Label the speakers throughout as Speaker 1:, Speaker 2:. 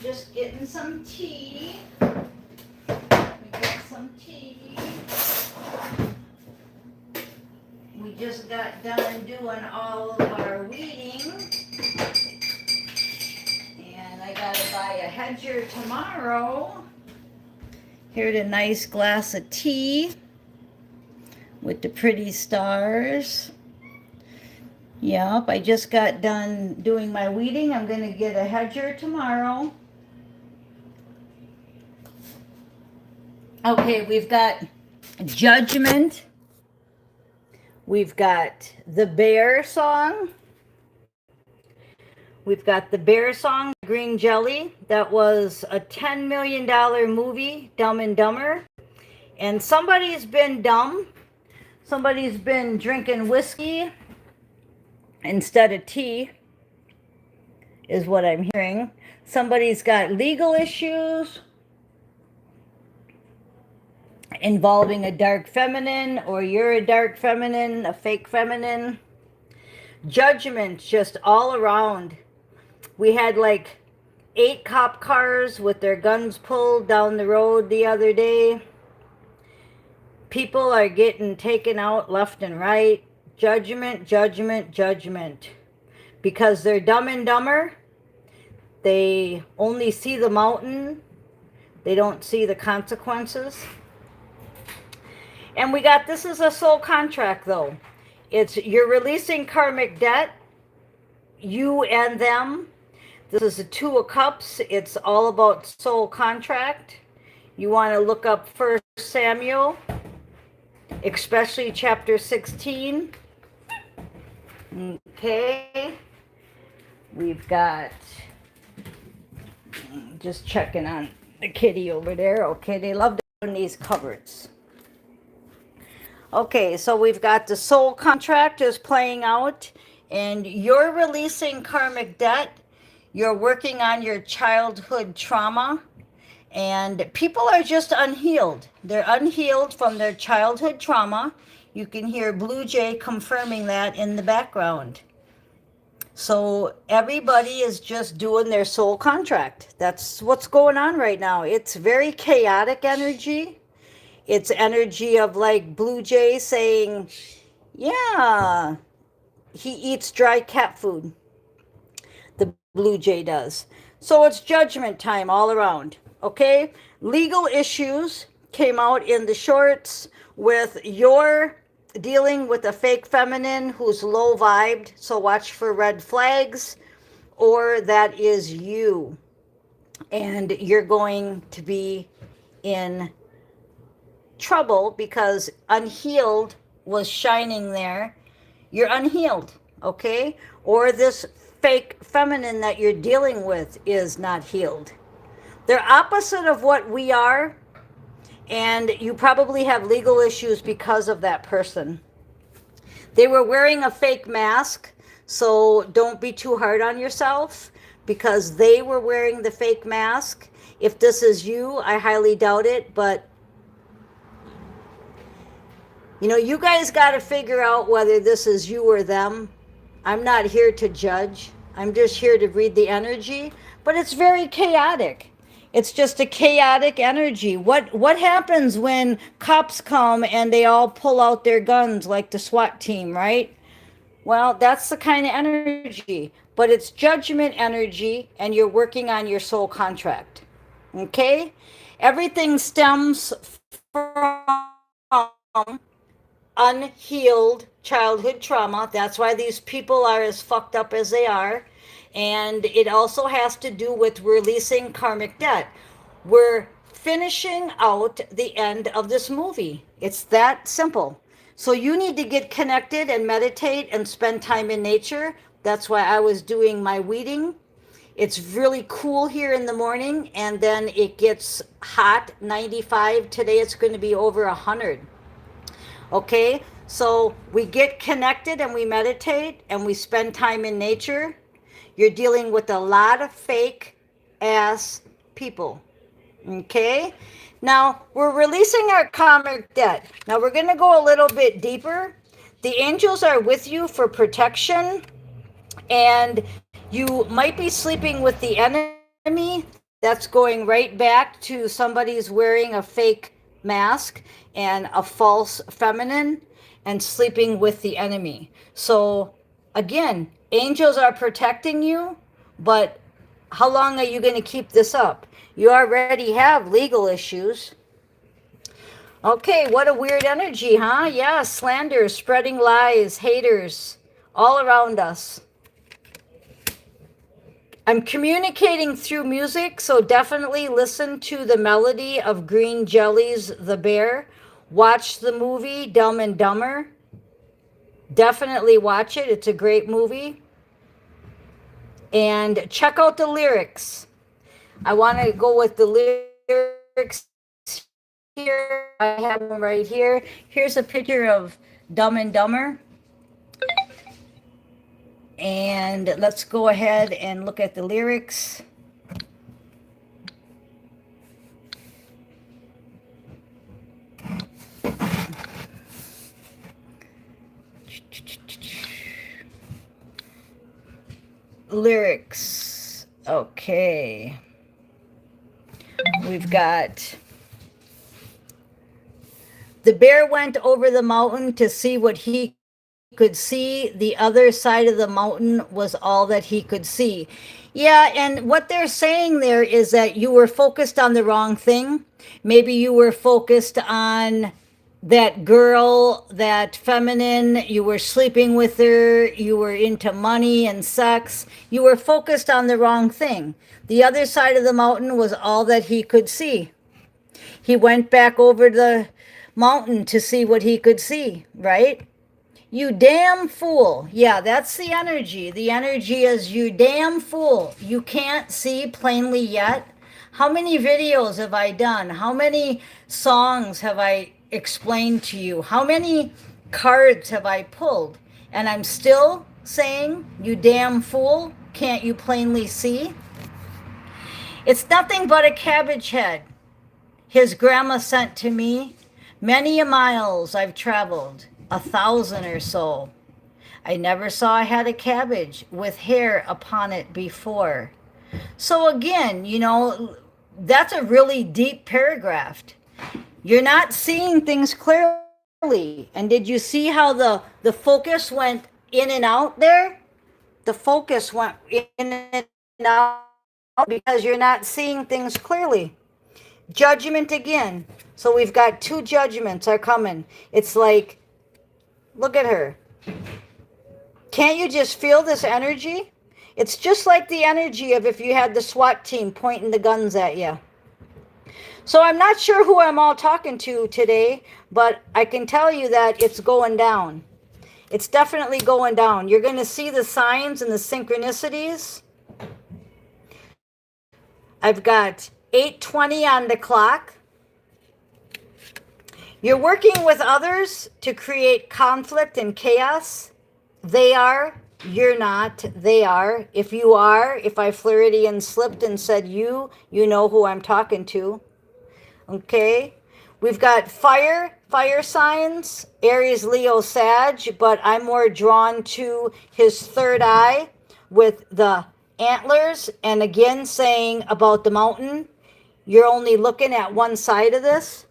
Speaker 1: just getting some tea. We got some tea. We just got done doing all of our weeding. And I gotta buy a hedger tomorrow. Here's a nice glass of tea with the pretty stars. Yep, I just got done doing my weeding. I'm gonna get a hedger tomorrow. Okay, we've got Judgment. We've got the Bear song. We've got the Bear song, Green Jelly. That was a $10 million movie, Dumb and Dumber. And somebody's been dumb. Somebody's been drinking whiskey instead of tea, is what I'm hearing. Somebody's got legal issues involving a dark feminine, or you're a dark feminine, a fake feminine. Judgment just all around. We had like 8 cop cars with their guns pulled down the road the other day. People are getting taken out left and right. Judgment, judgment, judgment. Because they're dumb and dumber, they only see the mountain. They don't see the consequences. And we got, this is a soul contract though. It's, you're releasing karmic debt, you and them. This is the 2 of Cups. It's all about soul contract. You want to look up 1 Samuel, especially chapter 16. Okay. We've got, just checking on the kitty over there. Okay, they love doing these cupboards. Okay, so we've got the soul contract is playing out, and you're releasing karmic debt. You're working on your childhood trauma, and people are just unhealed. They're unhealed from their childhood trauma. You can hear Blue Jay confirming that in the background. So everybody is just doing their soul contract. That's what's going on right now. It's very chaotic energy. It's energy of like Blue Jay saying, yeah, he eats dry cat food. The Blue Jay does. So it's judgment time all around. Okay? Legal issues came out in the shorts with your dealing with a fake feminine who's low vibed. So watch for red flags, or that is you. And you're going to be in trouble because unhealed was shining there. You're unhealed, okay? Or this fake feminine that you're dealing with is not healed. They're opposite of what we are, and you probably have legal issues because of that person. They were wearing a fake mask, so don't be too hard on yourself because they were wearing the fake mask. If this is you, I highly doubt it, but you know, you guys got to figure out whether this is you or them. I'm not here to judge. I'm just here to read the energy, but it's very chaotic. It's just a chaotic energy. What happens when cops come and they all pull out their guns like the SWAT team, right? Well, that's the kind of energy, but it's judgment energy, and you're working on your soul contract. Okay? Everything stems from unhealed childhood trauma. That's why these people are as fucked up as they are. And it also has to do with releasing karmic debt. We're finishing out the end of this movie. It's that simple. So you need to get connected and meditate and spend time in nature. That's why I was doing my weeding. It's really cool here in the morning, and then it gets hot, 95. Today it's going to be over 100. Okay, so we get connected and we meditate and we spend time in nature. You're dealing with a lot of fake ass people. Okay, now we're releasing our karmic debt. Now we're going to go a little bit deeper. The angels are with you for protection, and you might be sleeping with the enemy. That's going right back to somebody's wearing a fake mask and a false feminine and sleeping with the enemy. So again, angels are protecting you, but how long are you going to keep this up? You already have legal issues. Okay, what a weird energy, huh? Yeah, slander, spreading lies, haters, all around us. I'm communicating through music, so definitely listen to the melody of Green Jelly's The Bear. Watch the movie Dumb and Dumber. Definitely watch it. It's a great movie. And check out the lyrics. I want to go with the lyrics here. I have them right here. Here's a picture of Dumb and Dumber. And let's go ahead and look at the lyrics. Lyrics. Okay. We've got: the bear went over the mountain to see what he could see. The other side of the mountain was all that he could see. Yeah, and what they're saying there is that you were focused on the wrong thing. Maybe you were focused on that girl, that feminine, you were sleeping with her, you were into money and sex. You were focused on the wrong thing. The other side of the mountain was all that he could see. He went back over the mountain to see what he could see, right? You damn fool. Yeah, that's the energy. The energy is you damn fool. You can't see plainly yet. How many videos have I done? How many songs have I explained to you? How many cards have I pulled? And I'm still saying, you damn fool, can't you plainly see? It's nothing but a cabbage head his grandma sent to me. Many a miles I've traveled, 1,000 or so. I never saw a head of cabbage with hair upon it before. So again, that's a really deep paragraph. You're not seeing things clearly. And did you see how the focus went in and out there? The focus went in and out because you're not seeing things clearly. Judgment again. So we've got 2 judgments are coming. It's like, look at her. Can't you just feel this energy? It's just like the energy of if you had the SWAT team pointing the guns at you. So I'm not sure who I'm all talking to today, but I can tell you that it's going down. It's definitely going down. You're going to see the signs and the synchronicities. I've got 8:20 on the clock. You're working with others to create conflict and chaos. They are, you're not, they are. If you are, if I Floridian slipped and said you know who I'm talking to. Okay? We've got fire signs, Aries, Leo, Sag, but I'm more drawn to his third eye with the antlers, and again saying about the mountain, you're only looking at one side of this.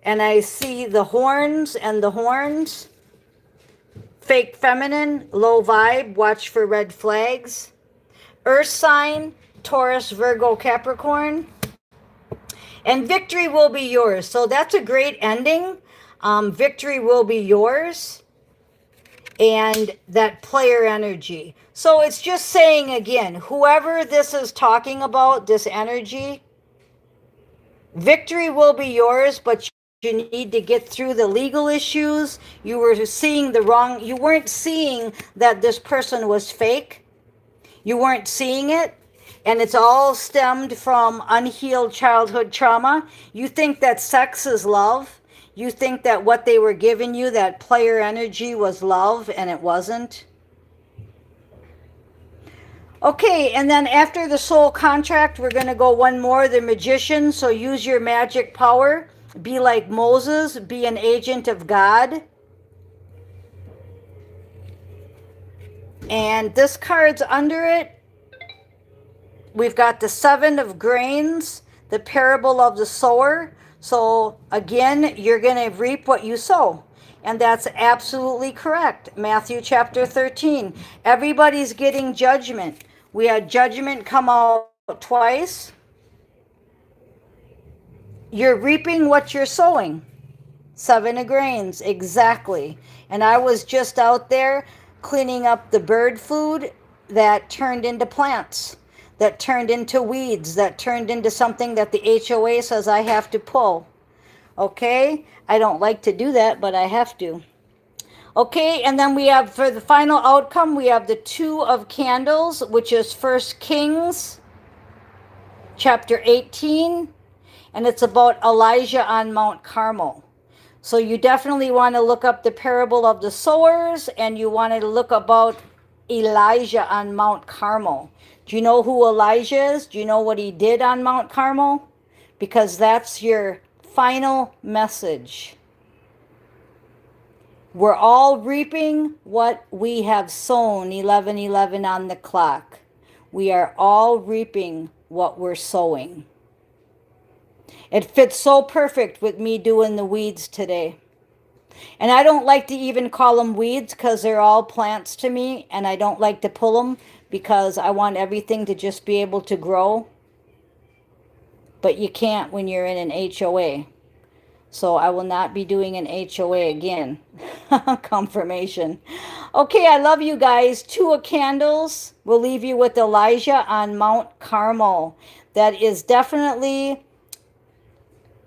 Speaker 1: And I see the horns and the horns. Fake feminine, low vibe, watch for red flags. Earth sign, Taurus, Virgo, Capricorn. And victory will be yours. So that's a great ending. Victory will be yours. And that player energy. So it's just saying again, whoever this is talking about, this energy, victory will be yours, but you need to get through the legal issues. You were seeing the wrong, you weren't seeing that this person was fake. You weren't seeing it. And it's all stemmed from unhealed childhood trauma. You think that sex is love. You think that what they were giving you, that player energy, was love, and it wasn't. Okay, and then after the soul contract, we're going to go one more, the magician. So use your magic power. Be like Moses. Be an agent of God. And this card's under it. we've got the 7 of grains, the parable of the sower. So again, you're going to reap what you sow. And that's absolutely correct. Matthew chapter 13. Everybody's getting judgment. We had judgment come out twice. You're reaping what you're sowing. 7 of grains, exactly. And I was just out there cleaning up the bird food that turned into plants, that turned into weeds, that turned into something that the HOA says I have to pull. Okay? I don't like to do that, but I have to. Okay, and then we have, for the final outcome, we have the 2 of candles, which is 1 Kings chapter 18, and it's about Elijah on Mount Carmel. So you definitely want to look up the parable of the sowers, and you want to look about Elijah on Mount Carmel. Do you know who Elijah is? Do you know what he did on Mount Carmel? Because that's your final message. We're all reaping what we have sown, 11:11 on the clock. We are all reaping what we're sowing. It fits so perfect with me doing the weeds today. And I don't like to even call them weeds because they're all plants to me, and I don't like to pull them because I want everything to just be able to grow. But you can't when you're in an HOA. So I will not be doing an HOA again. Confirmation. Okay, I love you guys. 2 of candles. We'll leave you with Elijah on Mount Carmel. That is definitely,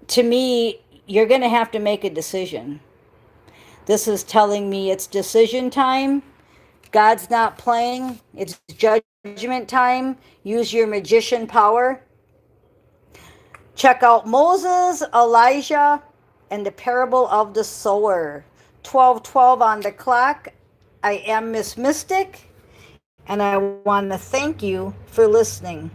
Speaker 1: to me, you're going to have to make a decision. This is telling me it's decision time. God's not playing. It's judgment time. Use your magician power. Check out Moses, Elijah, and the parable of the sower. 12:12 on the clock. I am Miss Mystic, and I want to thank you for listening.